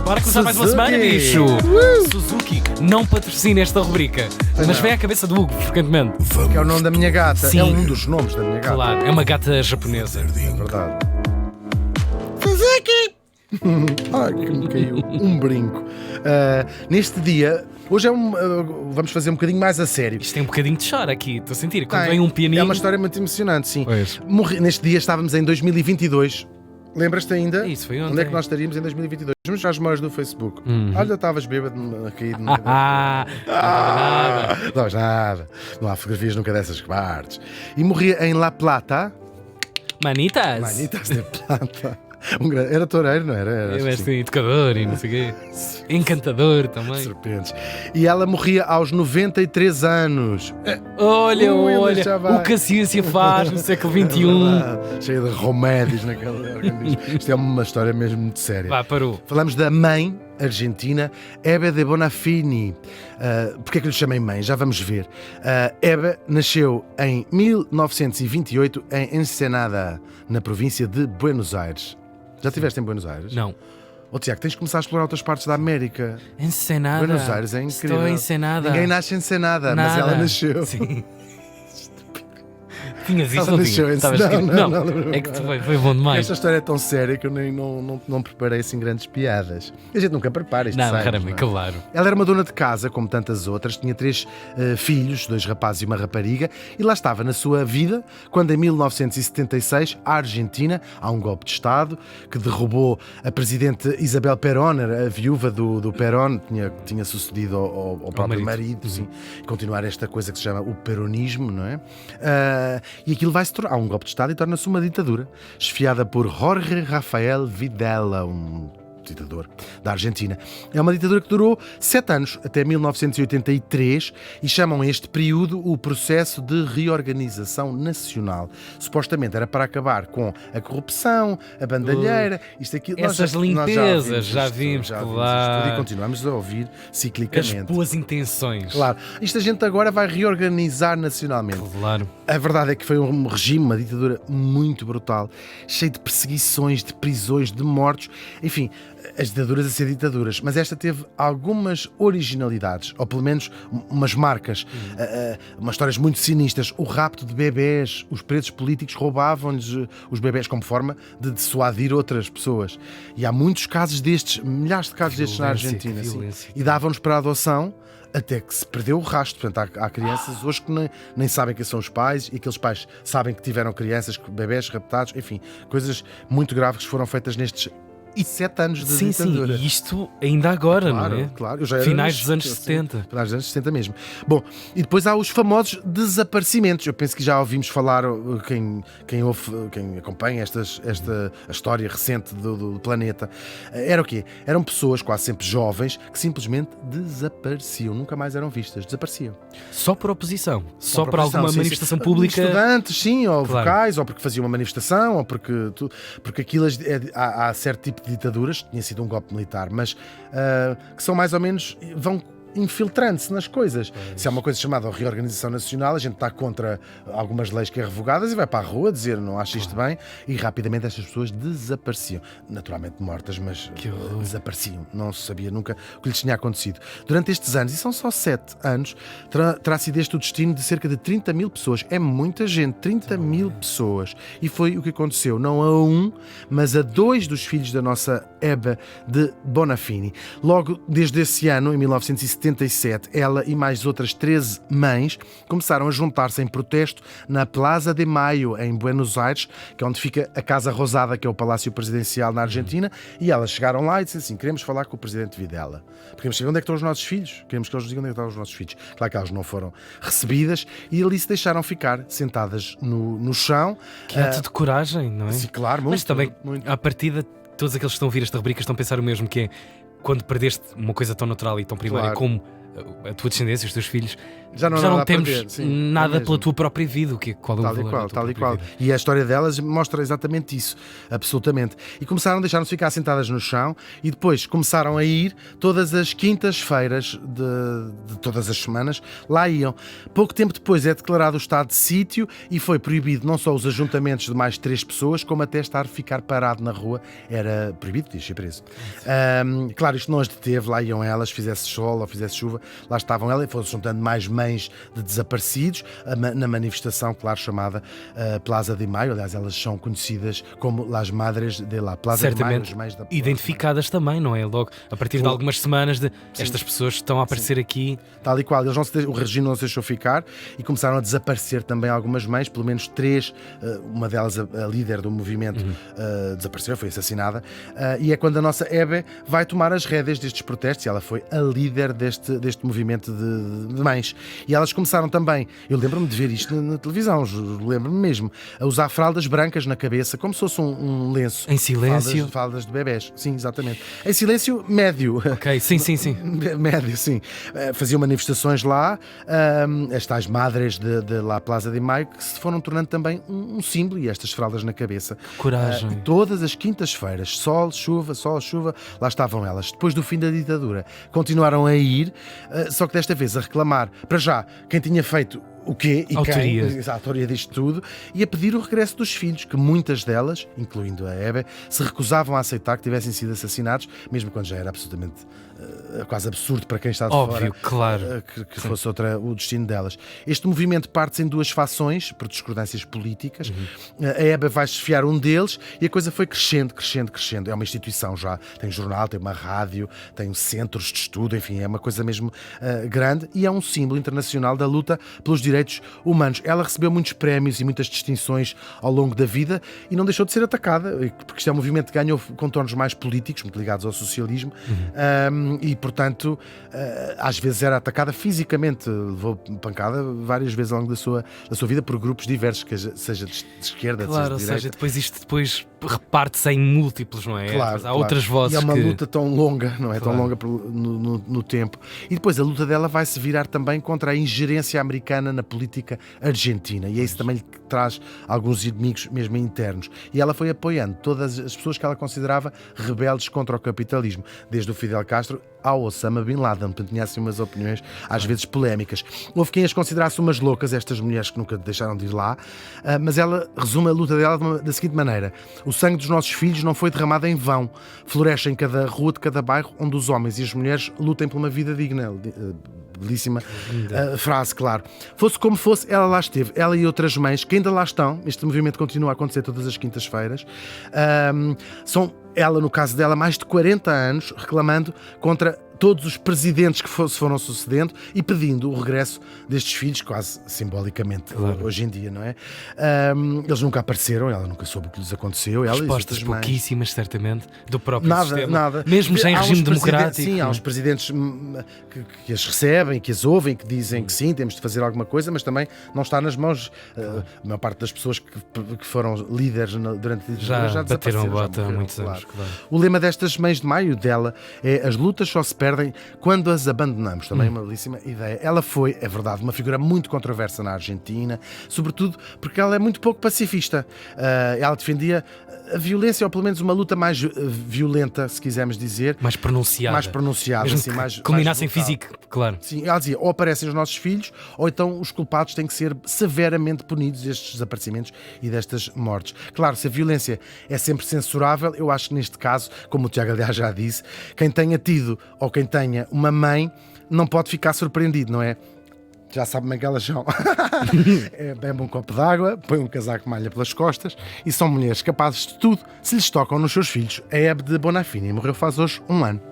Bora começar mais uma semana, bicho. Suzuki não patrocina esta rubrica, mas vem à cabeça do Hugo, frequentemente. Que é o nome da minha gata. Sim. É um dos nomes da minha gata. Claro, é uma gata japonesa. É verdade. Suzuki! Ai, que me caiu um brinco. Neste dia, hoje vamos fazer um bocadinho mais a sério. Isto tem um bocadinho de choro aqui, estou a sentir. Quando vem um pianinho. É uma história muito emocionante, sim. Pois. Neste dia estávamos em 2022. Lembras-te ainda? Isso foi ontem. Onde é que nós estaríamos em 2022? Vamos às memórias do Facebook. Olha, estavas bêbado a cair. Não nada. Não estavas nada. Não há fotografias nunca dessas partes. E morria em La Plata. Manitas. Manitas de Plata. Era toureiro, não era? Eu és assim, educador e não sei o quê. Encantador também. Serpentes. E ela morria aos 93 anos. Olha, Ui, olha, já vai. o que a ciência faz no século XXI. Cheia de remédios naquele organismo. Isto é uma história mesmo muito séria. Vá, parou. Falamos da mãe argentina, Hebe de Bonafini. Porquê é que lhe chamei mãe? Já vamos ver. Hebe nasceu em 1928 em Ensenada, na província de Buenos Aires. Já estiveste em Buenos Aires? Não. Tiago, tens de começar a explorar outras partes da América. Ensenada. Buenos Aires é incrível. Estou encenada. Ninguém nasce em Ensenada, mas Nada. ela nasceu. Sim. Tinhas isso, Ela não nasceu tinhas? em Estavas Ensenada. escrito. Não. É que foi bom demais. Esta história é tão séria que eu nem não preparei assim grandes piadas. A gente nunca prepara isto. Não, sabes, raramente, não é? claro. Ela era uma dona de casa, como tantas outras, tinha 3 filhos, 2 rapazes e uma rapariga, e lá estava na sua vida, quando em 1976, a Argentina, há um golpe de Estado que derrubou a presidente Isabel Perón, a viúva do Perón, tinha sucedido ao próprio marido, sim, continuar esta coisa que se chama o peronismo, não é? E aquilo vai se tornar, há um golpe de Estado e torna-se uma ditadura, esfiada por Jorge Rafael Videla, um ditador da Argentina. É uma ditadura que durou 7 anos, até 1983, e chamam este período o processo de reorganização nacional. Supostamente era para acabar com a corrupção, a bandalheira, isto aqui. Essas limpezas, já vimos, claro. E continuamos a ouvir As ciclicamente. boas intenções. Claro, isto a gente agora vai reorganizar nacionalmente. Claro. A verdade é que foi um regime, uma ditadura muito brutal, cheio de perseguições, de prisões, de mortos, enfim, as ditaduras a ser ditaduras, mas esta teve algumas originalidades, ou pelo menos umas marcas, umas histórias muito sinistras. O rapto de bebés, os presos políticos roubavam-lhes os bebés como forma de dissuadir outras pessoas. E há muitos casos destes, milhares de casos destes na Argentina, sim. E davam-nos para a adoção, até que se perdeu o rastro. Portanto, há crianças hoje que nem sabem quem são os pais, e aqueles pais sabem que tiveram crianças, bebés raptados, enfim, coisas muito graves que foram feitas nestes 7 anos de ditadura. Sim, e isto ainda agora, Claro, não é? claro. Eu já era Finais dos anos sim, 70. Finais dos anos 70 mesmo. Bom, e depois há os famosos desaparecimentos. Eu penso que já ouvimos falar, quem acompanha a história recente do planeta. Era o quê? Eram pessoas, quase sempre jovens, que simplesmente desapareciam. Nunca mais eram vistas. Desapareciam. Só por oposição. Só Por por oposição, alguma sim, manifestação sim. pública. Estudantes, sim, ou Claro. vocais, ou porque faziam uma manifestação, ou porque aquilo há certo tipo de ditaduras, tinha sido um golpe militar, mas que são mais ou menos, vão infiltrando-se nas coisas. Se há uma coisa chamada reorganização nacional, a gente está contra algumas leis que é revogadas e vai para a rua dizer não acho isto bem, e rapidamente estas pessoas desapareciam. Naturalmente mortas, mas desapareciam. Não se sabia nunca o que lhes tinha acontecido. Durante estes anos, e são só 7 anos, terá sido este o destino de cerca de 30 mil pessoas. É muita gente, 30 mil pessoas. E foi o que aconteceu, não a um, mas a 2 dos filhos da nossa Hebe de Bonafini. Logo desde esse ano, em 1977, ela e mais outras 13 mães começaram a juntar-se em protesto na Plaza de Mayo, em Buenos Aires, que é onde fica a Casa Rosada, que é o Palácio Presidencial na Argentina, e elas chegaram lá e disseram assim, queremos falar com o Presidente Videla. Queremos saber onde é que estão os nossos filhos. Queremos que eles nos digam onde é que estão os nossos filhos. Claro que elas não foram recebidas e ali se deixaram ficar sentadas no chão. Que ato de coragem, não é? Sim, claro, muito. Mas também, muito. à partida, todos aqueles que estão a ouvir esta rubrica estão a pensar o mesmo, que é quando perdeste uma coisa tão natural e tão primária Claro. como a tua descendência, os teus filhos, Já não há já nada não a temos perder, sim, é nada mesmo. pela tua própria vida. Qual é o Tal e valor qual, da tua tal e própria qual. vida? E a história delas mostra exatamente isso, absolutamente. E deixaram-se ficar sentadas no chão e depois começaram a ir todas as quintas-feiras de todas as semanas, lá iam. Pouco tempo depois é declarado o estado de sítio e foi proibido não só os ajuntamentos de mais de 3 pessoas, como até ficar parado na rua era proibido, podia ser preso. Claro, isto não as deteve, lá iam elas, fizesse sol ou fizesse chuva, lá estavam elas, e foram juntando mais mães de desaparecidos na manifestação, claro, chamada Plaza de Maio. Aliás, elas são conhecidas como Las Madres de la Plaza de Maio, as mães da Plaza de Maio. Identificadas também, não é? Logo, a partir de algumas semanas estas pessoas estão a aparecer aqui. Tal e qual, o regime não se deixou ficar e começaram a desaparecer também algumas mães, pelo menos 3, uma delas a líder do movimento desapareceu, foi assassinada, e é quando a nossa Hebe vai tomar as rédeas destes protestos, e ela foi a líder deste movimento de mães. E elas começaram também, eu lembro-me de ver isto na televisão, lembro-me mesmo, a usar fraldas brancas na cabeça, como se fosse um lenço. Em silêncio. Fraldas de bebés, sim, exatamente. Em silêncio médio. Ok, sim. Médio, sim. Faziam manifestações lá, as tais madres de La Plaza de Maio, que se foram tornando também um símbolo, e estas fraldas na cabeça. Coragem. Todas as quintas-feiras, sol, chuva, lá estavam elas. Depois do fim da ditadura, continuaram a ir, só que desta vez a reclamar, para já, quem tinha feito o quê e autoria. quem, a autoria disto tudo, e a pedir o regresso dos filhos, que muitas delas, incluindo a Hebe, se recusavam a aceitar que tivessem sido assassinados, mesmo quando já era absolutamente quase absurdo para quem está de Óbvio, fora, claro. que fosse o destino delas. Este movimento parte-se em 2 fações, por discordâncias políticas. A Hebe vai esfiar um deles e a coisa foi crescendo. É uma instituição já. Tem jornal, tem uma rádio, tem centros de estudo, enfim, é uma coisa mesmo grande, e é um símbolo internacional da luta pelos direitos humanos. Ela recebeu muitos prémios e muitas distinções ao longo da vida e não deixou de ser atacada, porque isto é um movimento que ganhou contornos mais políticos, muito ligados ao socialismo, e portanto às vezes era atacada fisicamente, levou pancada várias vezes ao longo da sua vida por grupos diversos, que seja de esquerda, Claro, seja de ou direita. seja, isto reparte-se em múltiplos, não é? Claro, Há outras vozes e é uma que... luta tão longa, não é? Claro. Tão longa no tempo. E depois a luta dela vai se virar também contra a ingerência americana na política argentina, e é isso também que traz alguns inimigos mesmo internos. E ela foi apoiando todas as pessoas que ela considerava rebeldes contra o capitalismo, desde o Fidel Castro ao Osama Bin Laden. Portanto, tinha assim umas opiniões às vezes polémicas. Houve quem as considerasse umas loucas, estas mulheres que nunca deixaram de ir lá, mas ela resume a luta dela da seguinte maneira: o sangue dos nossos filhos não foi derramado em vão, floresce em cada rua de cada bairro onde os homens e as mulheres lutem por uma vida digna. Belíssima frase, claro. Fosse como fosse, ela lá esteve, ela e outras mães que ainda lá estão. Este movimento continua a acontecer todas as quintas-feiras. São, ela, no caso dela, mais de 40 anos reclamando contra todos os presidentes que se foram sucedendo e pedindo o regresso destes filhos, quase simbolicamente, claro, hoje em dia, não é? Eles nunca apareceram, ela nunca soube o que lhes aconteceu. Respostas pouquíssimas, certamente, do próprio nada, sistema. Nada. Mesmo já em regime democrático. Sim, há uns presidentes que as recebem, que as ouvem, que dizem que sim, temos de fazer alguma coisa, mas também não está nas mãos. A maior parte das pessoas que foram líderes durante a ditadura já bateram a desapareceram. bota há muitos anos. Claro. O lema destas mães de maio dela é: as lutas só se perdem quando as abandonamos. Também uma belíssima ideia. Ela foi, é verdade, uma figura muito controversa na Argentina, sobretudo porque ela é muito pouco pacifista. Ela defendia a violência, ou pelo menos uma luta mais violenta, se quisermos dizer. Mais pronunciada. Mesmo assim, mais culminasse em brutal. físico, claro. Sim, ela dizia, ou aparecem os nossos filhos, ou então os culpados têm que ser severamente punidos destes desaparecimentos e destas mortes. Claro, se a violência é sempre censurável, eu acho que neste caso, como o Tiago aliás já disse, quem tenha tido ou quem tenha uma mãe não pode ficar surpreendido, não é? Já sabe como é que elas são. Bebe um copo de água, põe um casaco de malha pelas costas, e são mulheres capazes de tudo se lhes tocam nos seus filhos. A Hebe de Bonafini morreu faz hoje 1 ano.